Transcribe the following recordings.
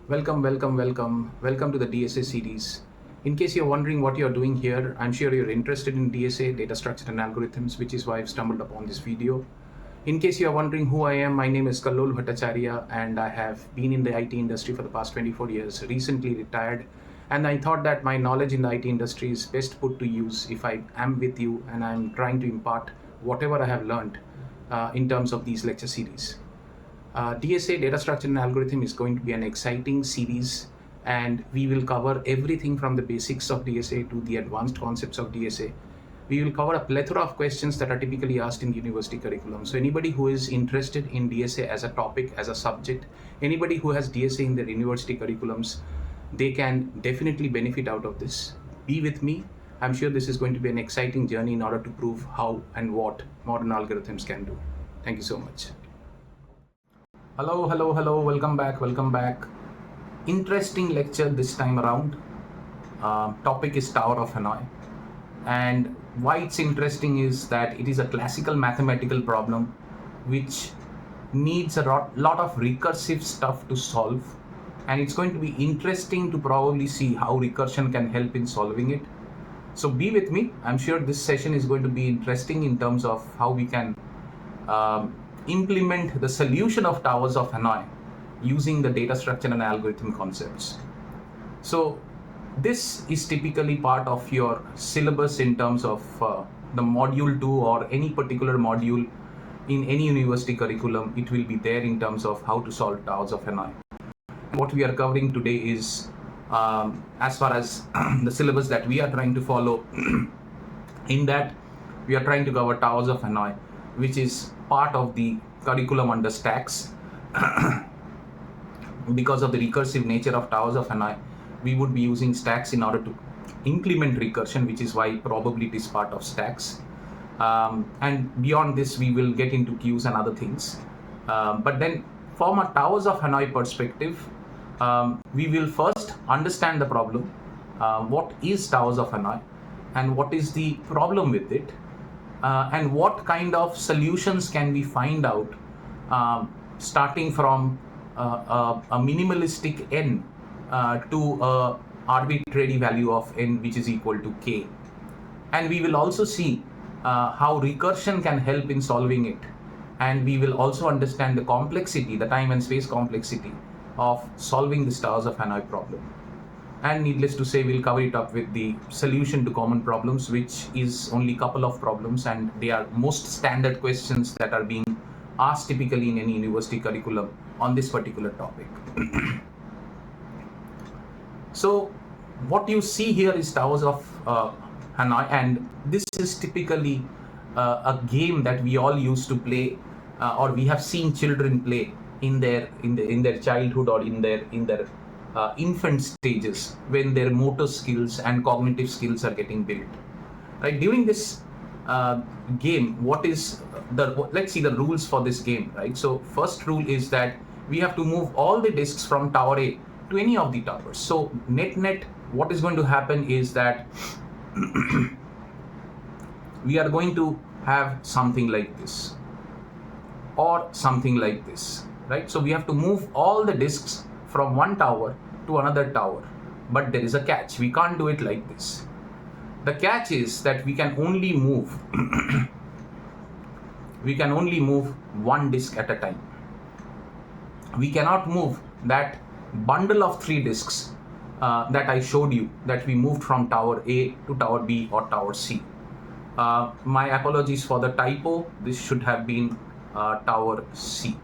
Welcome to the DSA series. In case you're wondering what you're doing here, I'm sure you're interested in DSA, data structure and algorithms, which is why I've stumbled upon this video. In case you're wondering who I am, my name is Kallol Bhattacharya, and I have been in the IT industry for the past 24 years, recently retired. And I thought that my knowledge in the IT industry is best put to use if I am with you and I'm trying to impart whatever I have learned in terms of these lecture series. DSA, Data Structure and Algorithm, is going to be an exciting series, and we will cover everything from the basics of DSA to the advanced concepts of DSA. We will cover a plethora of questions that are typically asked in the university curriculum. So anybody who is interested in DSA as a topic, as a subject, anybody who has DSA in their university curriculums, they can definitely benefit out of this. Be with me. I'm sure this is going to be an exciting journey in order to prove how and what modern algorithms can do. Thank you so much. Hello, welcome back. Interesting lecture this time around. Topic is Tower of Hanoi. And why it's interesting is that it is a classical mathematical problem which needs a lot of recursive stuff to solve. And it's going to be interesting to probably see how recursion can help in solving it. So be with me. I'm sure this session is going to be interesting in terms of how we can implement the solution of Towers of Hanoi using the data structure and algorithm concepts. So this is typically part of your syllabus in terms of the module 2 or any particular module in any university curriculum. It will be there in terms of how to solve Towers of Hanoi. What we are covering today is as far as the syllabus that we are trying to follow. In that, we are trying to cover Towers of Hanoi, which is part of the curriculum under stacks. Because of the recursive nature of Towers of Hanoi, we would be using stacks in order to implement recursion, which is why probably it is part of stacks. And beyond this, we will get into queues and other things. But then from a Towers of Hanoi perspective, we will first understand the problem. What is Towers of Hanoi and what is the problem with it? And what kind of solutions can we find out starting from a minimalistic n to a arbitrary value of n which is equal to k. And we will also see how recursion can help in solving it. And we will also understand the complexity, the time and space complexity of solving the Towers of Hanoi problem. And needless to say, we'll cover it up with the solution to common problems, which is only a couple of problems, and they are most standard questions that are being asked typically in any university curriculum on this particular topic. So what you see here is Towers of Hanoi, and this is typically a game that we all used to play, or we have seen children play in their childhood or in their infant stages, when their motor skills and cognitive skills are getting built. Right? During this game, let's see the rules for this game. Right? So first rule is that we have to move all the disks from tower A to any of the towers. So net, what is going to happen is that we are going to have something like this or something like this. Right? So we have to move all the disks from one tower to another tower, but there is a catch. We can't do it like this. The catch is that we can only move one disk at a time. We cannot move that bundle of 3 disks that I showed you, that we moved from tower A to tower B or tower C. My apologies for the typo. This should have been tower C.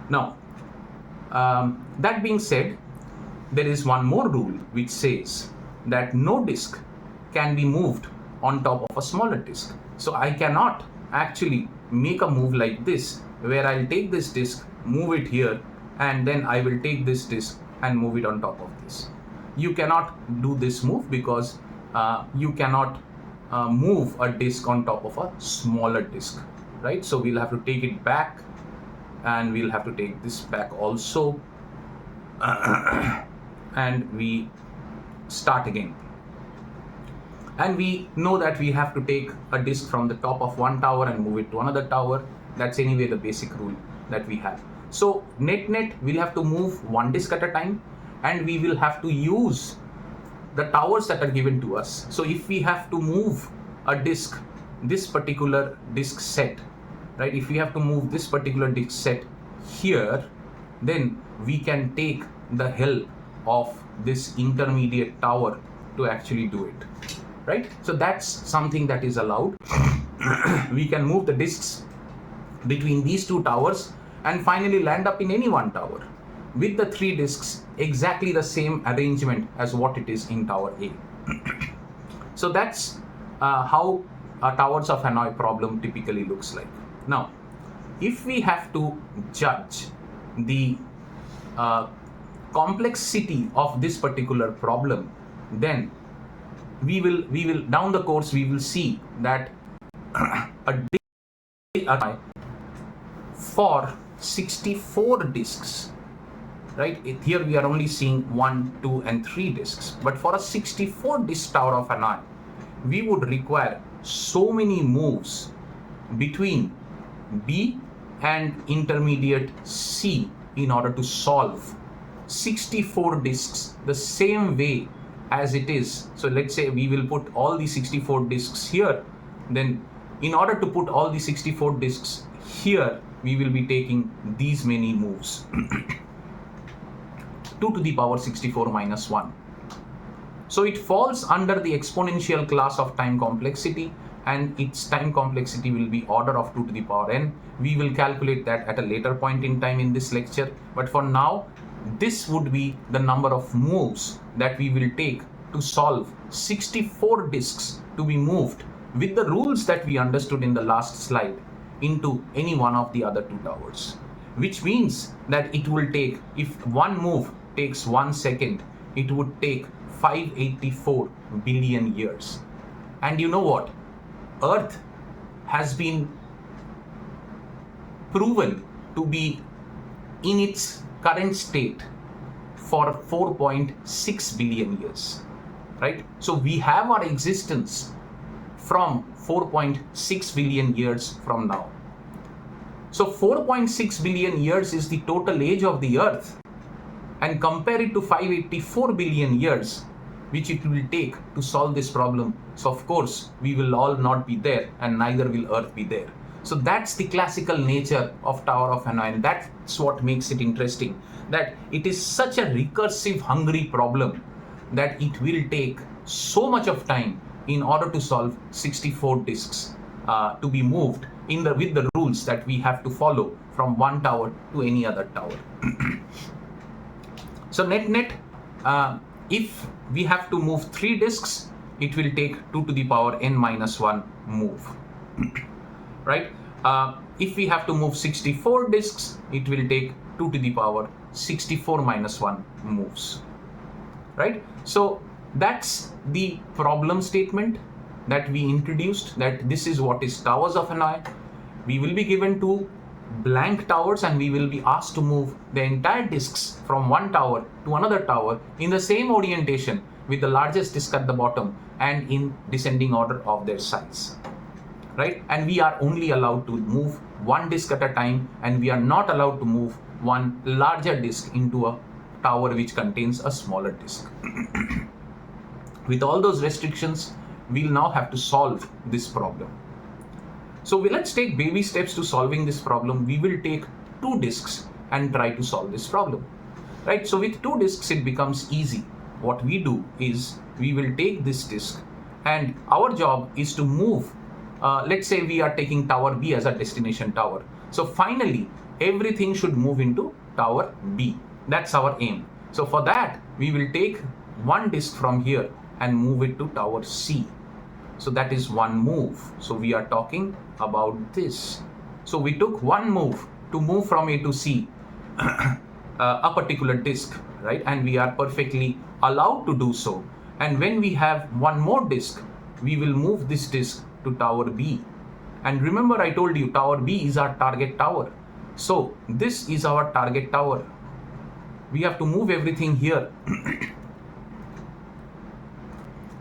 Now, that being said, there is one more rule which says that no disk can be moved on top of a smaller disk. So I cannot actually make a move like this, where I'll take this disk, move it here, and then I will take this disk and move it on top of this. You cannot do this move because you cannot move a disk on top of a smaller disk, right? So we'll have to take it back, and we'll have to take this back also, and we start again. And we know that we have to take a disk from the top of one tower and move it to another tower. That's anyway the basic rule that we have. So net we'll have to move one disk at a time, and we will have to use the towers that are given to us. So if we have to move a disk, this particular disk set, right? If we have to move this particular disk set here, then we can take the help of this intermediate tower to actually do it, right? So that's something that is allowed. We can move the disks between these two towers and finally land up in any one tower with the three disks exactly the same arrangement as what it is in tower A. So that's how a Towers of Hanoi problem typically looks like. Now, if we have to judge the complexity of this particular problem, then we will down the course we will see that for 64 disks, right? Here we are only seeing 1, 2, and 3 disks, but for a 64 disk Tower of Hanoi, we would require so many moves between B and intermediate C in order to solve 64 disks the same way as it is. So let's say we will put all the 64 disks here, then in order to put all the 64 disks here, we will be taking these many moves. 2 to the power 64 minus 1. So it falls under the exponential class of time complexity, and its time complexity will be order of 2 to the power n. We will calculate that at a later point in time in this lecture, but for now, this would be the number of moves that we will take to solve 64 disks to be moved with the rules that we understood in the last slide into any one of the other two towers, which means that it will take, if one move takes 1 second, it would take 584 billion years. And you know what? Earth has been proven to be in its current state for 4.6 billion years, right? So we have our existence from 4.6 billion years from now. So 4.6 billion years is the total age of the Earth, and compare it to 584 billion years, which it will take to solve this problem. So of course, we will all not be there, and neither will Earth be there. So that's the classical nature of Tower of Hanoi, and that's what makes it interesting, that it is such a recursive, hungry problem that it will take so much of time in order to solve 64 disks to be moved with the rules that we have to follow from one tower to any other tower. So net, if we have to move 3 disks, it will take 2 to the power n minus 1 move, right? If we have to move 64 disks, it will take 2 to the power 64 minus 1 moves, right? So that's the problem statement that we introduced, that this is what is Towers of Hanoi. We will be given 2 blank towers, and we will be asked to move the entire disks from one tower to another tower in the same orientation with the largest disk at the bottom and in descending order of their size, right? And we are only allowed to move one disk at a time, and we are not allowed to move one larger disk into a tower which contains a smaller disk. With all those restrictions, we'll now have to solve this problem. So let's take baby steps to solving this problem. We will take 2 disks and try to solve this problem, right? So with 2 disks, it becomes easy. What we do is we will take this disk, and our job is to move. Let's say we are taking tower B as a destination tower. So finally, everything should move into tower B. That's our aim. So for that, we will take 1 disk from here and move it to tower C. So that is 1 move. So we are talking about this. So we took 1 move to move from A to C, a particular disk, right? And we are perfectly allowed to do so. And when we have 1 more disk, we will move this disk to tower B. And remember, I told you tower B is our target tower. So this is our target tower. We have to move everything here.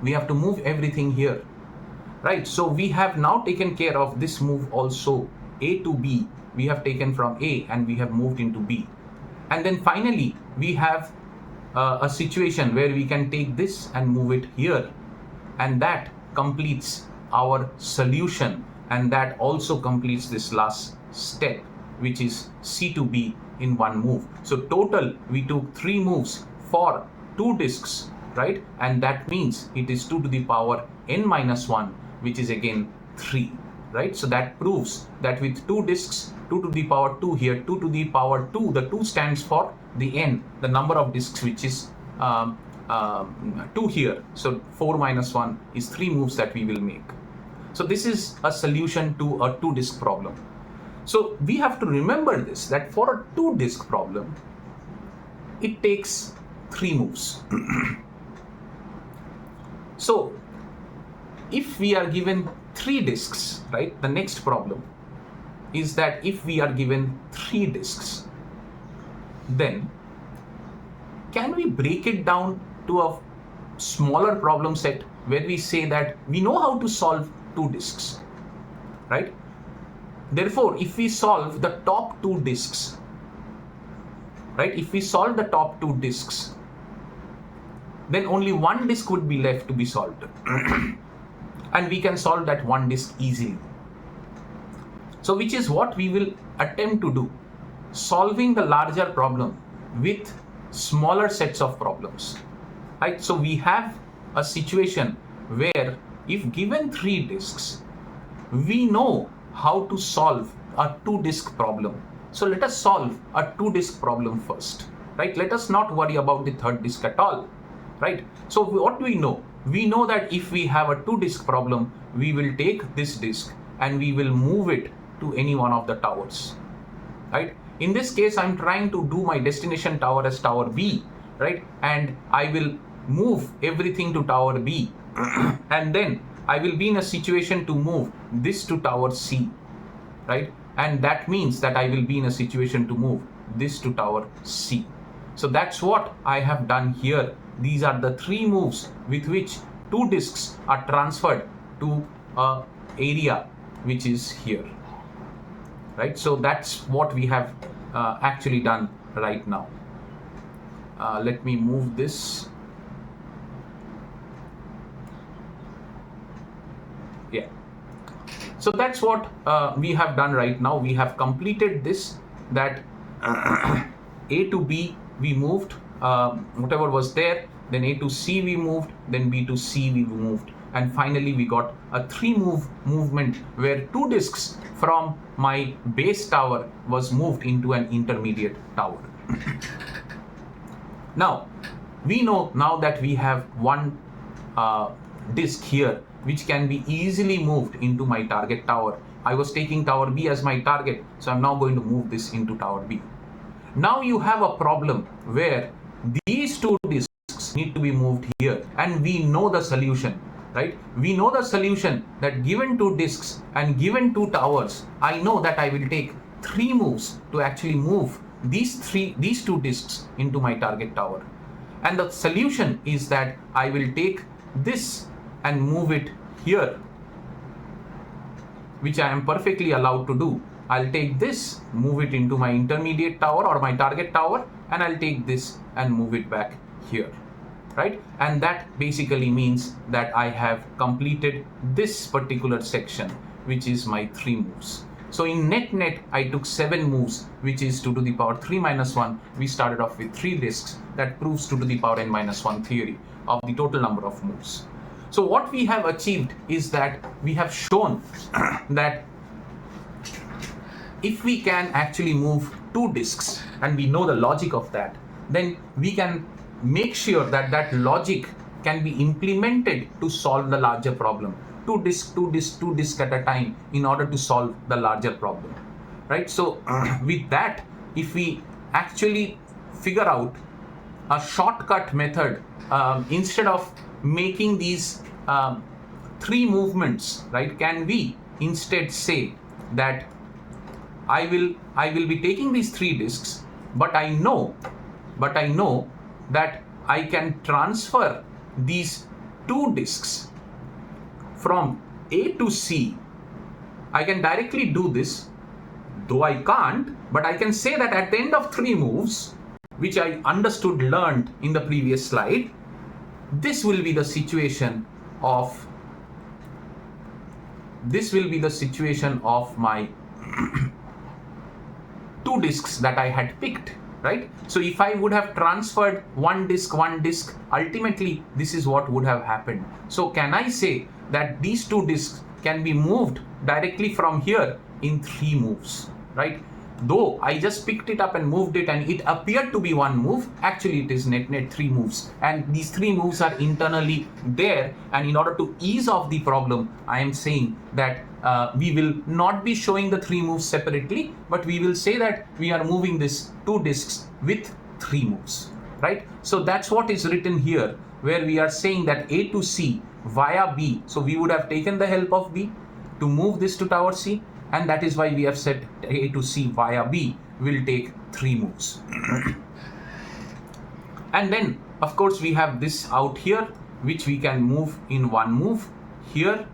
We have to move everything here, right? So we have now taken care of this move also, A to B, we have taken from A and we have moved into B. And then finally, we have a situation where we can take this and move it here. And that completes our solution. And that also completes this last step, which is C to B in one move. So total, we took 3 moves for 2 disks, right? And that means it is 2 to the power n minus 1, which is again 3, right? So that proves that with 2 disks, 2 to the power 2 here, 2 to the power 2, the 2 stands for the n, the number of disks, which is 2 here. So 4 minus 1 is 3 moves that we will make. So this is a solution to a 2-disk problem. So we have to remember this, that for a 2-disk problem, it takes 3 moves. So if we are given 3 disks, right, the next problem is that if we are given 3 disks, then can we break it down to a smaller problem set where we say that we know how to solve 2 disks, right? Therefore, if we solve the top 2 disks, right, if we solve the top 2 disks, then only 1 disk would be left to be solved. And we can solve that 1 disk easily. So which is what we will attempt to do, solving the larger problem with smaller sets of problems, right? So we have a situation where if given 3 disks, we know how to solve a 2-disk problem. So let us solve a 2-disk problem first, right? Let us not worry about the 3rd disk at all, right? So what do we know? We know that if we have a 2-disk problem, we will take this disk and we will move it to any one of the towers, right? In this case, I'm trying to do my destination tower as tower B, right? And I will move everything to tower B. And then I will be in a situation to move this to tower C, right? And that means that I will be in a situation to move this to tower C. So that's what I have done here. These are the 3 moves with which 2 disks are transferred to an area which is here, right? So that's what we have actually done right now. Let me move this. Yeah. So that's what we have done right now. We have completed this, that A to B we moved, whatever was there, then A to C we moved, then B to C we moved, and finally we got a 3-move movement where 2 disks from my base tower was moved into an intermediate tower. Now we know now that we have 1 disk here which can be easily moved into my target tower. I was taking tower B as my target, so I'm now going to move this into tower B. Now you have a problem where these 2 disks need to be moved here, and we know the solution, right? We know the solution that given 2 disks and given 2 towers, I know that I will take 3 moves to actually move these 2 disks into my target tower. And the solution is that I will take this and move it here, which I am perfectly allowed to do. I'll take this, move it into my intermediate tower or my target tower, and I'll take this and move it back here, right? And that basically means that I have completed this particular section, which is my 3 moves. So in net, I took 7 moves, which is 2 to the power 3 minus 1. We started off with 3 disks. That proves 2 to the power n minus 1 theory of the total number of moves. So what we have achieved is that we have shown that if we can actually move 2 disks, and we know the logic of that, then we can make sure that that logic can be implemented to solve the larger problem. 2 disks at a time in order to solve the larger problem, right? So with that, if we actually figure out a shortcut method, instead of making these 3 movements, right, can we instead say that I will be taking these 3 disks, but I know that I can transfer these 2 disks from A to C. I can directly do this Though I can't, but I can say that at the end of 3 moves, which I learned in the previous slide, this will be the situation of my 2 disks that I had picked, right? So if I would have transferred one disk, ultimately this is what would have happened. So can I say that these 2 disks can be moved directly from here in 3 moves, right? Though I just picked it up and moved it and it appeared to be 1 move, actually it is net 3 moves, and these 3 moves are internally there. And in order to ease off the problem, I am saying that we will not be showing the 3 moves separately, but we will say that we are moving this 2 disks with 3 moves, right? So that's what is written here, where we are saying that A to C via B. So we would have taken the help of B to move this to tower C, and that is why we have said A to C via B will take 3 moves. And then of course we have this out here, which we can move in 1 move here,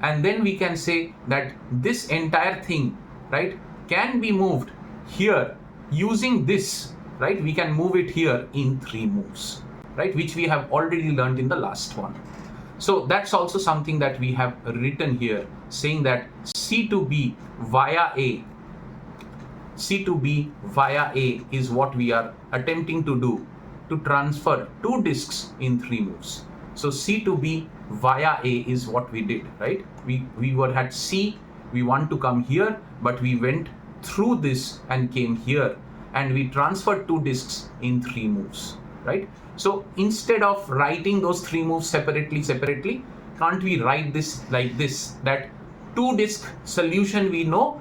and then we can say that this entire thing, right, can be moved here using this, right? We can move it here in 3 moves, right, which we have already learned in the last one. So that's also something that we have written here, saying that C to B via A is what we are attempting to do, to transfer 2 disks in 3 moves. So C to B via A is what we did, right? We were at C, we want to come here, but we went through this and came here, and we transferred 2 disks in 3 moves, right? So instead of writing those 3 moves separately, can't we write this like this, that 2 disk solution we know,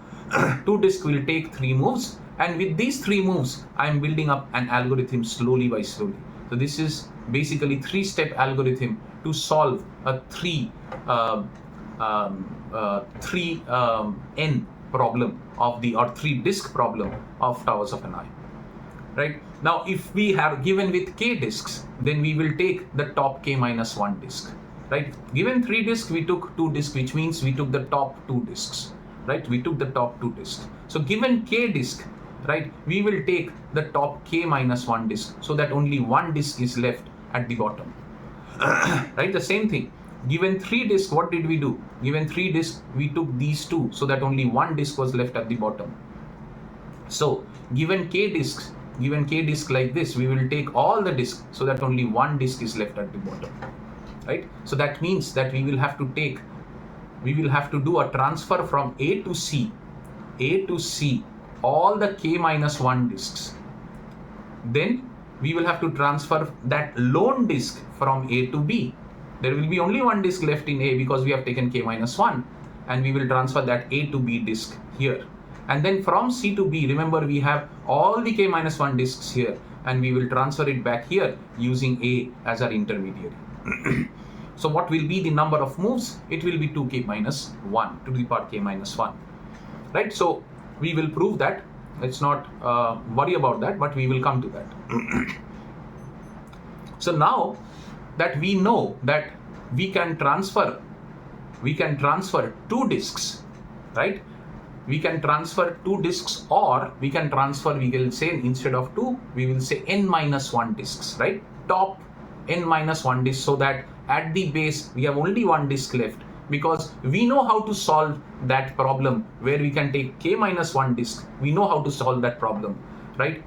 2 disk will take 3 moves, and with these 3 moves I am building up an algorithm slowly by slowly. So this is basically 3-step algorithm to solve a 3n problem of the, or 3 disk problem of Towers of Hanoi. Right? Now, if we have given with k disks, then we will take the top k minus 1 disk. Right? Given 3 disks, we took 2 disks, which means we took the top 2 disks. Right? We took the top 2 disks. So given k disk, right, we will take the top k minus 1 disk, so that only 1 disk is left at the bottom. Right? The same thing. Given 3 disks, what did we do? Given 3 disks, we took these 2, so that only 1 disk was left at the bottom. So given k disks like this, we will take all the disks, so that only 1 disk is left at the bottom. Right? So that means that we will have to do a transfer from A to C, all the k minus 1 disks. Then we will have to transfer that lone disk from A to B. There will be only 1 disk left in A because we have taken k minus 1, and we will transfer that A to B disk here. And then from C to B, remember we have all the k minus 1 disks here, and we will transfer it back here using A as our intermediary. So what will be the number of moves? It will be 2k minus 1 to the power k minus 1. Right? So we will prove that. Let's not worry about that, but we will come to that. So now that we know that we can transfer 2 disks, right? We can transfer 2 disks, or we can transfer, we will say instead of 2, we will say n minus 1 disks, right? Top n minus 1 disk, so that at the base we have only 1 disk left, because we know how to solve that problem where we can take k minus 1 disk. We know how to solve that problem, right?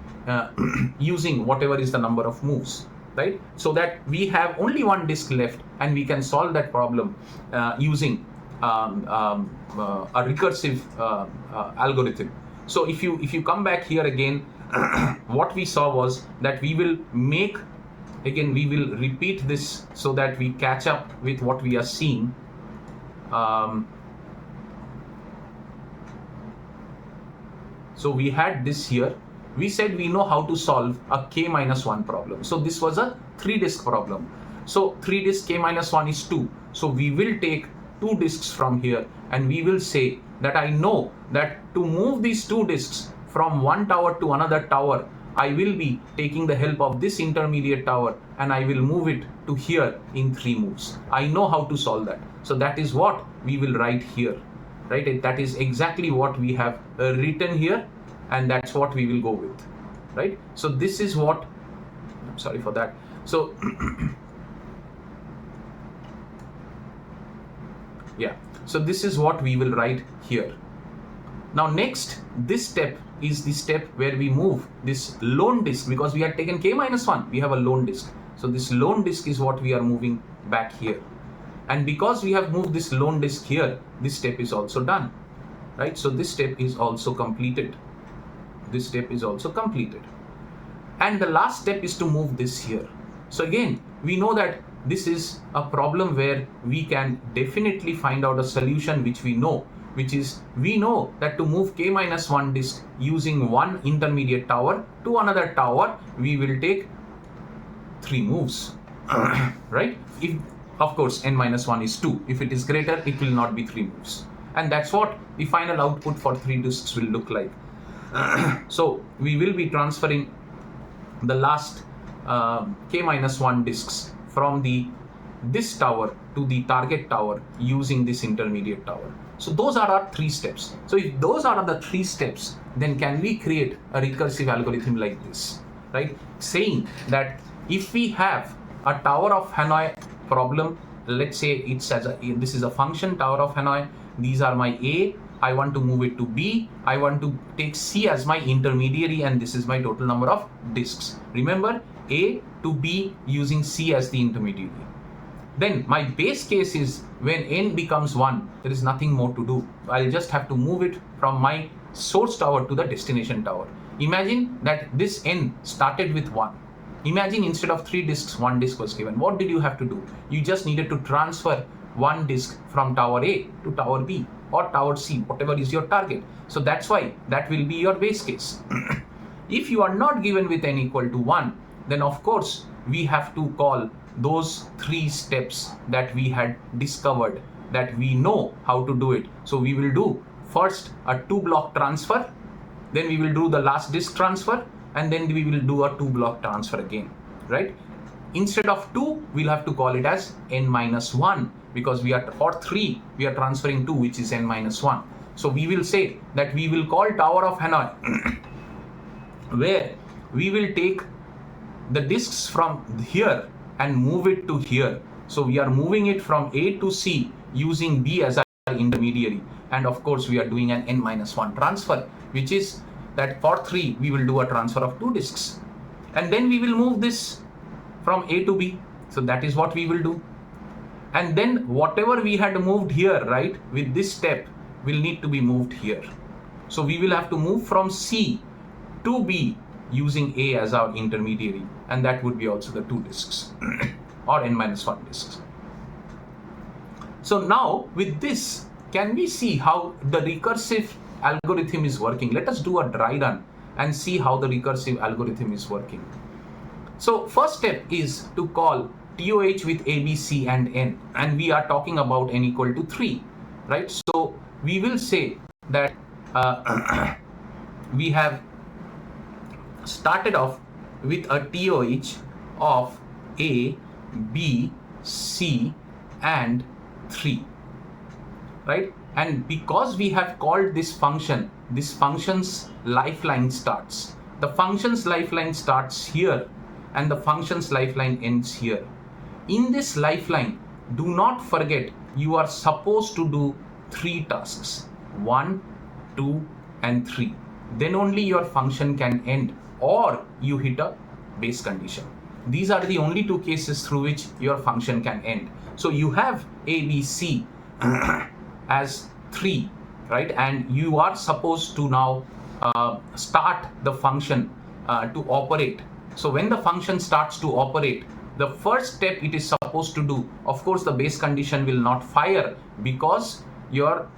Using whatever is the number of moves, right? So that we have only 1 disk left, and we can solve that problem using a recursive algorithm. So if you come back here again, what we saw was that we will make, again we will repeat this so that we catch up with what we are seeing. So we had this here. We said we know how to solve a k minus 1 problem. So this was a 3 disk problem. So 3 disk k minus 1 is 2. So we will take 2 disks from here, and we will say that I know that to move these 2 disks from one tower to another tower, I will be taking the help of this intermediate tower, and I will move it to here in 3 moves. I know how to solve that. So that is what we will write here. right? That is exactly what we have written here, and that's what we will go with, right? So this is what, I'm sorry for that. So yeah, so this is what we will write here. Now next, this step is the step where we move this lone disk, because we had taken k-1, we have a lone disk. So this lone disk is what we are moving back here. And because we have moved this lone disk here, this step is also done, right? So this step is also completed. This step is also completed. And the last step is to move this here. So again, we know that this is a problem where we can definitely find out a solution which we know, which is we know that to move k-1 disk using one intermediate tower to another tower, we will take 3 moves, right? If, of course, n-1 is 2. If it is greater, it will not be 3 moves. And that's what the final output for 3 disks will look like. So we will be transferring the last k-1 disks from this tower to the target tower using this intermediate tower. So those are our 3 steps. So if those are the 3 steps, then can we create a recursive algorithm like this, right? Saying that if we have a Tower of Hanoi problem, let's say this is a function Tower of Hanoi, these are my A, I want to move it to B, I want to take C as my intermediary, and this is my total number of disks. Remember, A to B using C as the intermediary. Then my base case is when n becomes 1, there is nothing more to do. I'll just have to move it from my source tower to the destination tower. Imagine that this n started with 1. Imagine instead of 3 disks, 1 disk was given. What did you have to do? You just needed to transfer 1 disk from tower A to tower B or tower C, whatever is your target. So that's why that will be your base case. If you are not given with n equal to 1, then of course we have to call those 3 steps that we had discovered, that we know how to do it. So we will do first a 2-block transfer, then we will do the last disk transfer, and then we will do a 2-block transfer again, right? Instead of 2, we'll have to call it as n-1, because for 3, we are transferring 2, which is n-1. So we will say that we will call Tower of Hanoi, where we will take the disks from here and move it to here. So we are moving it from A to C using B as our intermediary. And of course, we are doing an n-1 transfer, which is that for 3, we will do a transfer of 2 disks. And then we will move this from A to B. So that is what we will do. And then whatever we had moved here, right, with this step will need to be moved here. So we will have to move from C to B using A as our intermediary. And that would be also the 2 disks or n-1 disks. So now with this, can we see how the recursive algorithm is working? Let us do a dry run and see how the recursive algorithm is working. So first step is to call TOH with A, B, C and N, and we are talking about N equal to 3, right? So we will say that we have started off with a TOH of A, B, C and 3, right? And because we have called this function, this function's lifeline starts. The function's lifeline starts here and the function's lifeline ends here. In this lifeline, do not forget you are supposed to do 3 tasks, 1, 2 and 3. Then only your function can end or you hit a base condition. These are the only 2 cases through which your function can end. So you have A, B, C as 3, right? And you are supposed to now start the function to operate. So when the function starts to operate, the first step it is supposed to do, of course the base condition will not fire because your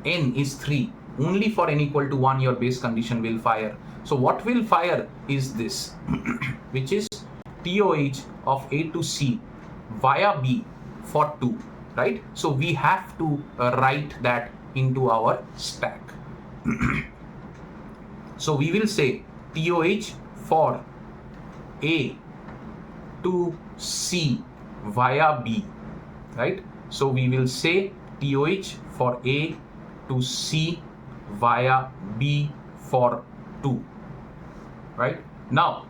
n is 3. Only for n equal to 1 your base condition will fire. So what will fire is this, which is TOH of A to C via B for 2, right? So we have to write that into our stack. So we will say TOH for A to C via B, right? So we will say TOH for A to C via B for 2, right? Now,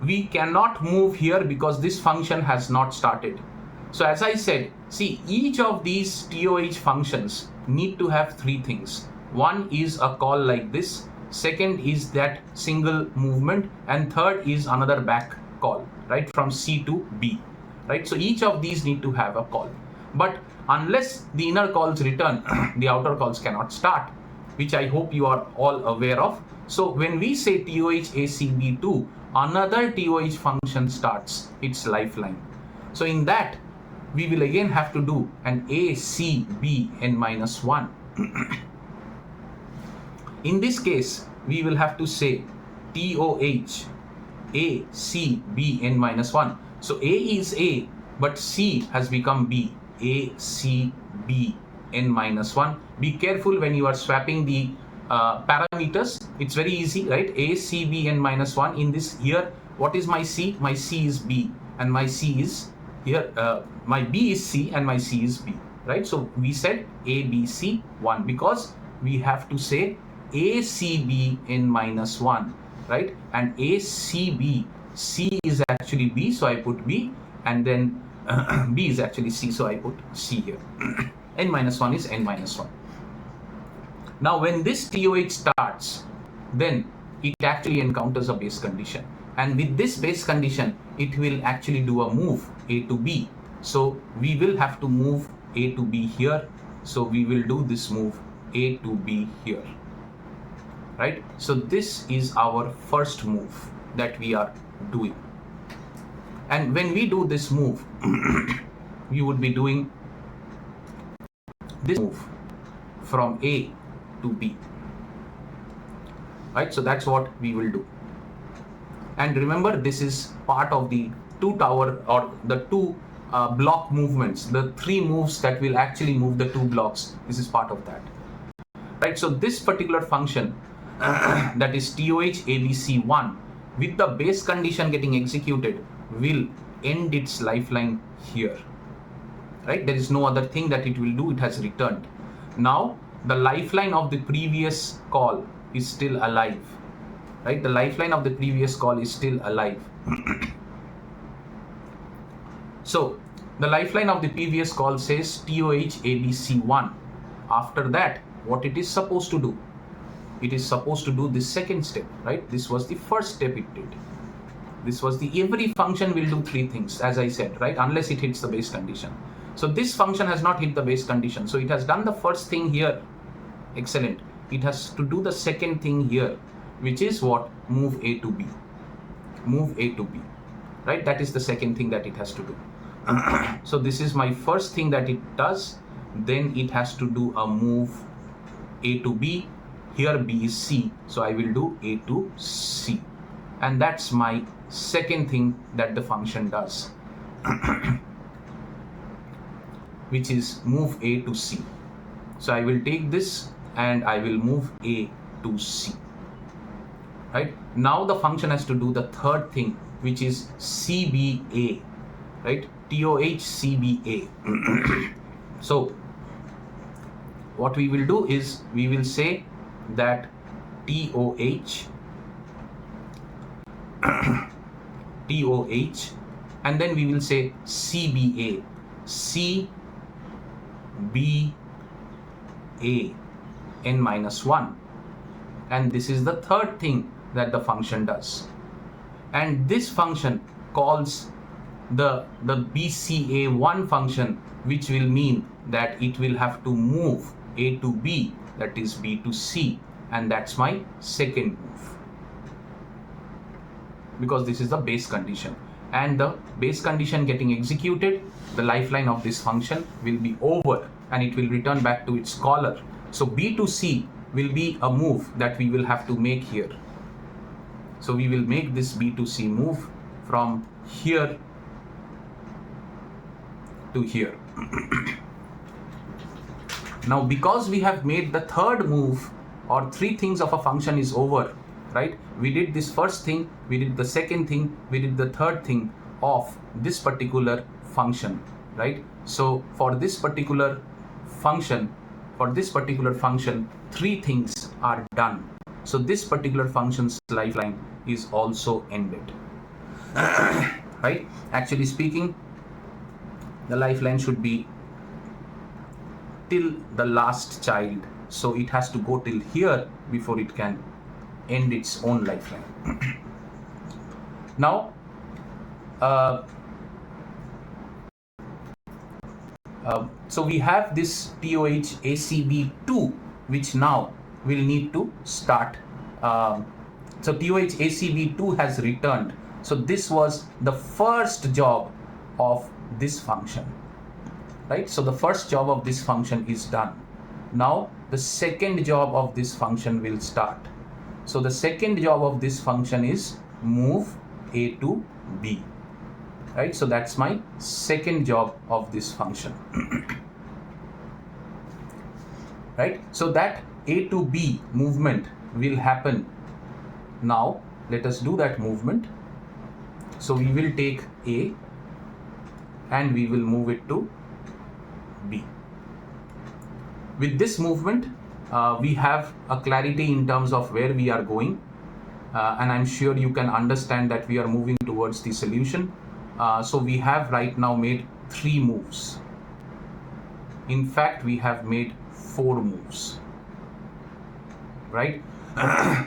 we cannot move here because this function has not started. So as I said, see, each of these TOH functions need to have three things. One is a call like this, second is that single movement, and third is another back call, right, from C to B, right? So each of these need to have a call. But unless the inner calls return, the outer calls cannot start, which I hope you are all aware of. So when we say TOH ACB2, another TOH function starts its lifeline. So in that, we will again have to do an ACBN-1. In this case, we will have to say TOH ACBN-1. So A is A, but C has become B. ACBN-1. Be careful when you are swapping the parameters. It's very easy, right? ACBN-1. In this here, what is my C? My C is B, and my C is here. My B is C, and my C is B, right? So we said ABC1 because we have to say ACBN-1, right? And ACB, C is actually B, so I put B, and then B is actually C, so I put C here. N-1 is N-1. Now when this TOH starts, then it actually encounters a base condition, and with this base condition it will actually do a move A to B. So we will have to move A to B here, so we will do this move A to B here, right? So this is our first move that we are doing. And when we do this move, we would be doing this move from A to B, right? So that's what we will do. And remember, this is part of the two tower or the two block movements, the three moves that will actually move the two blocks. This is part of that, right? So this particular function that is TOH ABC1 with the base condition getting executed will end its lifeline here, right? There is no other thing that it will do. It has returned. Now the lifeline of the previous call is still alive, right? The lifeline of the previous call is still alive. So the lifeline of the previous call says TOH ABC1. After that, what it is supposed to do? It is supposed to do the second step, right? This was the first step it did. This was the every function will do three things, as I said, right? Unless it hits the base condition. So this function has not hit the base condition. So it has done the first thing here. Excellent. It has to do the second thing here, which is what? Move A to B. Move A to B, right? That is the second thing that it has to do. So this is my first thing that it does. Then it has to do a move A to B. Here B is C, so I will do A to C. And that's my second thing that the function does, which is move A to C. So I will take this and I will move A to C, right? Now the function has to do the third thing, which is CBA, right? TOH CBA. So what we will do is we will say that TOH, and then we will say CBA, N-1, and this is the third thing that the function does. And this function calls the BCA1 function, which will mean that it will have to move A to B, that is B to C, and that's my second move, because this is the base condition, and the base condition getting executed, the lifeline of this function will be over and it will return back to its caller. So B to C will be a move that we will have to make here. So we will make this B to C move from here to here. Now because we have made the third move, or three things of a function is over, right? We did this first thing, we did the second thing, we did the third thing of this particular function, right? So for this particular function, for this particular function, 3 things are done. So this particular function's lifeline is also ended. Right? Actually speaking, the lifeline should be till the last child. So it has to go till here before it can end its own lifeline. Now, so we have this TOH ACB2, which now will need to start. So TOH ACB2 has returned. So this was the first job of this function, right? So the first job of this function is done. Now the second job of this function will start. So the second job of this function is move A to B, right? So that's my second job of this function. Right? So that A to B movement will happen. Now let us do that movement. So we will take A and we will move it to B. With this movement, we have a clarity in terms of where we are going, and I'm sure you can understand that we are moving towards the solution. So we have right now made 3 moves. In fact, we have made 4 moves, right?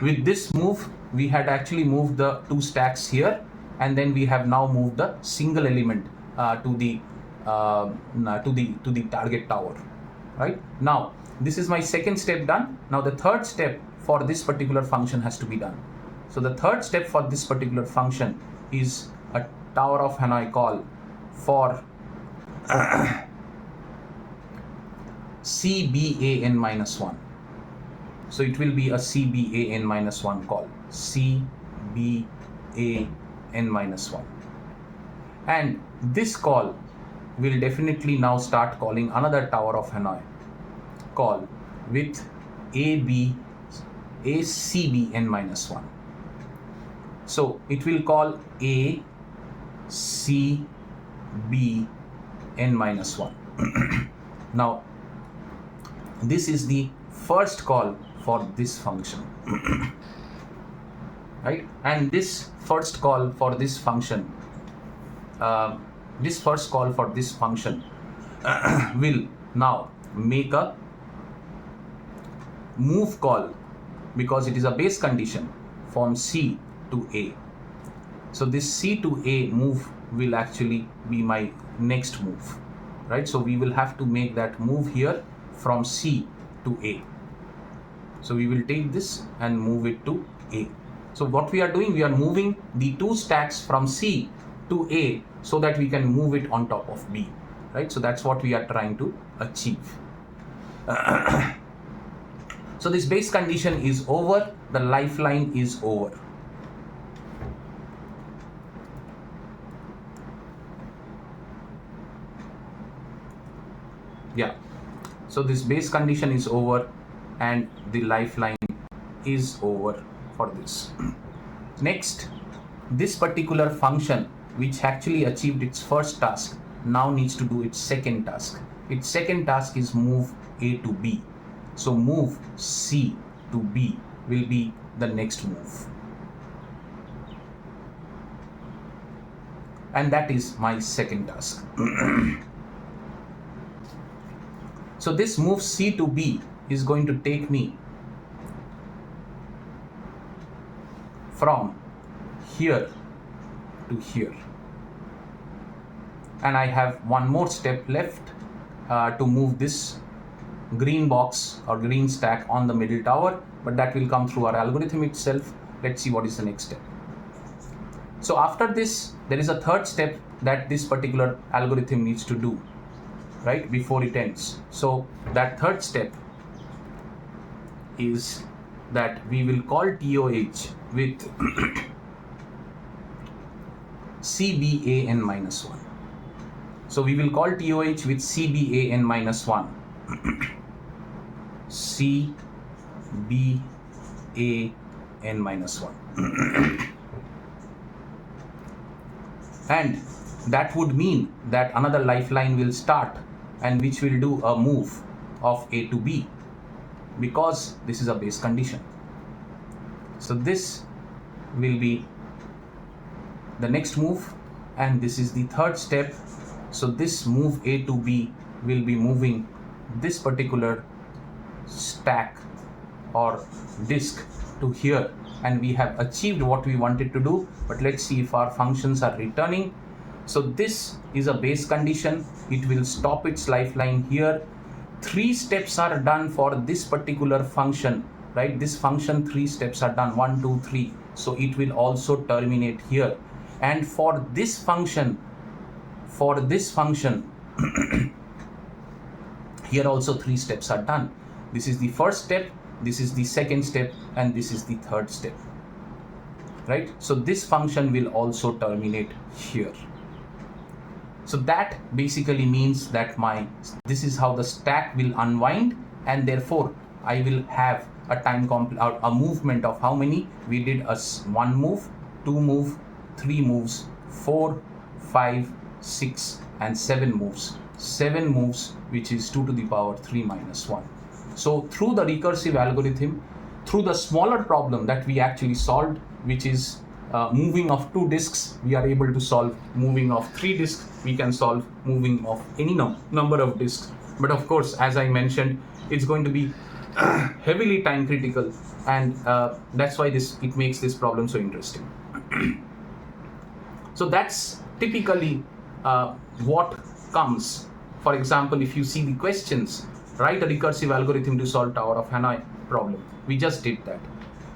With this move, we had actually moved the 2 stacks here, and then we have now moved the single element to the target tower. Right? Now, this is my second step done. Now the third step for this particular function has to be done. So the third step for this particular function is a Tower of Hanoi call for CBAN-1. So it will be a CBAN-1 call. CBAN-1. And this call will definitely now start calling another Tower of Hanoi call with ACBN-1. So it will call ACBN-1. Now this is the first call for this function. Right? And this first call for this function will now make a move call, because it is a base condition, from C to A. So this C to A move will actually be my next move, right? So we will have to make that move here from C to A. So we will take this and move it to A. So what we are doing, we are moving the 2 stacks from C to A so that we can move it on top of B, right? So that's what we are trying to achieve. So this base condition is over, the lifeline is over. Yeah, so this base condition is over and the lifeline is over for this. Next, this particular function, which actually achieved its first task, now needs to do its second task. Its second task is move A to B. So move C to B will be the next move. And that is my second task. So this move C to B is going to take me from here to here. And I have one more step left to move this green box or green stack on the middle tower, but that will come through our algorithm itself. Let's see what is the next step. So after this, there is a third step that this particular algorithm needs to do, right, before it ends. So that third step is that we will call TOH with CBAN-1. So we will call TOH with CBAN-1. CBAN-1. And that would mean that another lifeline will start, and which will do a move of A to B, because this is a base condition. So this will be the next move, and this is the third step. So this move A to B will be moving this particular stack or disk to here, and we have achieved what we wanted to do. But let's see if our functions are returning. So this is a base condition. It will stop its lifeline here. 3 steps are done for this particular function, right? This function 3 steps are done, 1, 2, 3. So it will also terminate here. And for this function here also 3 steps are done. This is the first step, this is the second step, and this is the third step, right? So this function will also terminate here. So that basically means that this is how the stack will unwind, and therefore I will have a movement of how many? We did a 1 move, 2 move, 3 moves, 4, 5, 6, and 7 moves. 7 moves, which is 2 to the power 3 minus 1. So through the recursive algorithm, through the smaller problem that we actually solved, which is moving of 2 disks, we are able to solve. Moving of 3 disks, we can solve. Moving of any number of disks. But of course, as I mentioned, it's going to be heavily time critical, and that's why it makes this problem so interesting. So that's typically what comes. For example, if you see the questions, write a recursive algorithm to solve Tower of Hanoi problem. We just did that.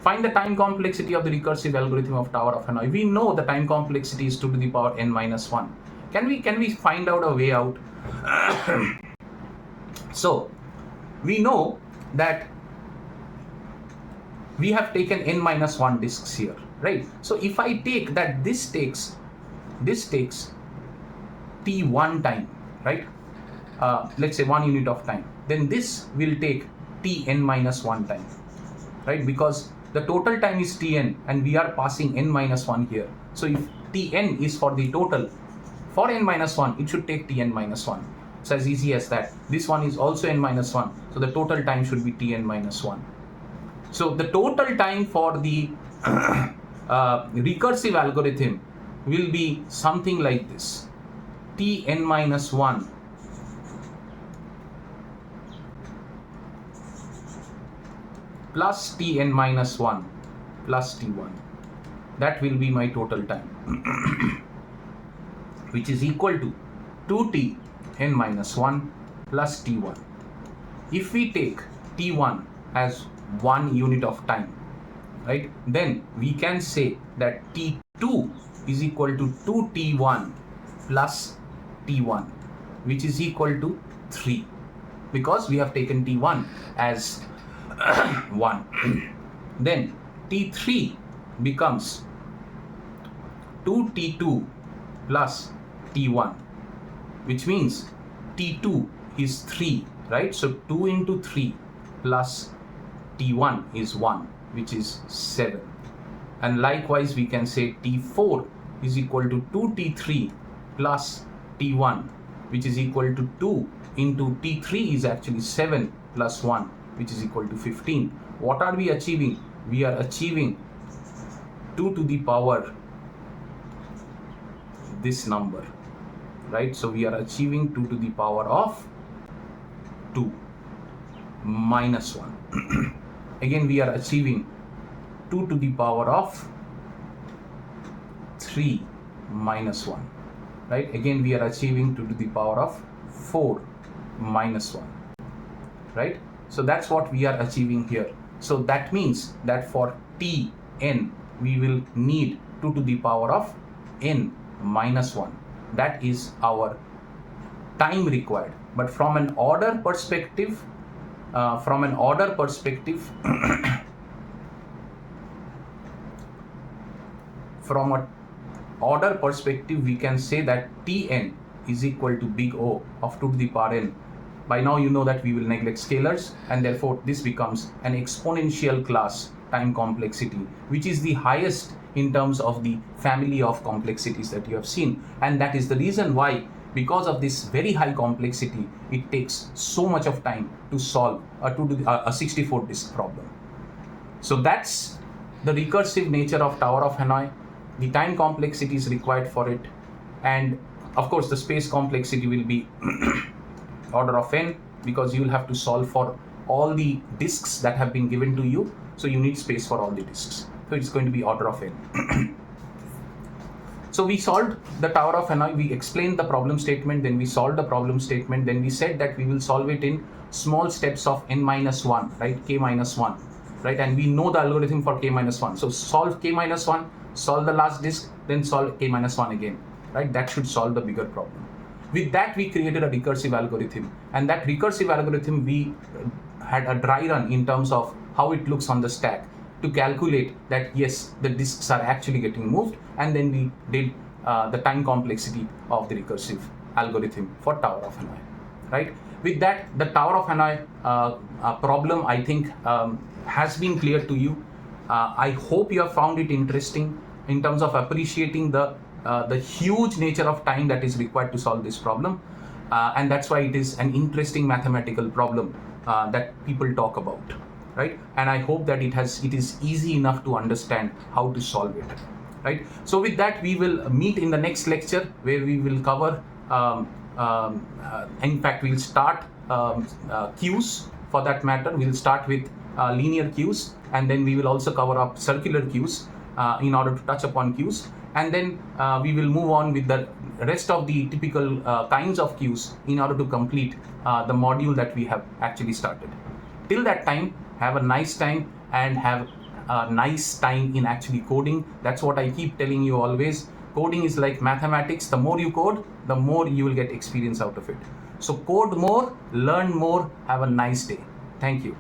Find the time complexity of the recursive algorithm of Tower of Hanoi. We know the time complexity is 2 to the power n minus 1. Can we find out a way out? So we know that we have taken n minus 1 disks here, right? So if I take that this takes t1 time, right? Let's say 1 unit of time. Then this will take tn minus 1 time, right? Because the total time is tn and we are passing n minus 1 here. So if tn is for the total, for n minus 1, it should take tn minus 1. It's as easy as that. This one is also n minus 1. So the total time should be tn minus 1. So the total time for the recursive algorithm will be something like this. Tn minus 1 plus tn minus 1 plus t1. That will be my total time, which is equal to 2t n minus 1 plus t1. If we take t1 as 1 unit of time, right, then we can say that t2 is equal to 2t1 plus t1, which is equal to 3, because we have taken t1 as 1. Then t3 becomes 2t2 plus t1, which means t2 is 3, right? So 2 into 3 plus t1 is 1, which is 7. And likewise we can say t4 is equal to 2t3 plus t1, which is equal to 2 into t3 is actually 7 plus 1, which is equal to 15. What are we achieving? We are achieving 2 to the power this number, right? So we are achieving 2 to the power of 2 minus 1. Again, we are achieving 2 to the power of 3 minus 1, right? Again, we are achieving 2 to the power of 4 minus 1, right? So that's what we are achieving here. So that means that for tn, we will need 2 to the power of n minus 1. That is our time required. But from an order perspective, from an order perspective, we can say that Tn is equal to big O of 2 to the power n. By now you know that we will neglect scalars, and therefore this becomes an exponential class time complexity, which is the highest in terms of the family of complexities that you have seen. And that is the reason why because of this very high complexity, it takes so much of time to solve a 64 disk problem. So that's the recursive nature of Tower of Hanoi. The time complexity is required for it, and of course the space complexity will be order of n, because you will have to solve for all the disks that have been given to you, so you need space for all the disks, so it's going to be order of n. So we solved the Tower of Hanoi, we explained the problem statement, then we solved the problem statement, then we said that we will solve it in small steps of n-1, right, k-1, right, and we know the algorithm for k-1. So solve k-1, solve the last disk, then solve k-1 again, right? That should solve the bigger problem. With that, we created a recursive algorithm, and that recursive algorithm, we had a dry run in terms of how it looks on the stack to calculate that yes, the disks are actually getting moved, and then we did the time complexity of the recursive algorithm for Tower of Hanoi, right? With that, the Tower of Hanoi problem, I think, has been clear to you. I hope you have found it interesting in terms of appreciating the huge nature of time that is required to solve this problem, and that's why it is an interesting mathematical problem that people talk about, right? And I hope that it is easy enough to understand how to solve it, right? So with that, we will meet in the next lecture, where we will cover in fact, we'll start queues. For that matter, we'll start with linear queues, and then we will also cover up circular queues in order to touch upon queues, and then we will move on with the rest of the typical kinds of queues in order to complete the module that we have actually started. Till that time, have a nice time and have a nice time in actually coding. That's what I keep telling you always. Coding is like mathematics. The more you code, the more you will get experience out of it. So code more, learn more, have a nice day. Thank you.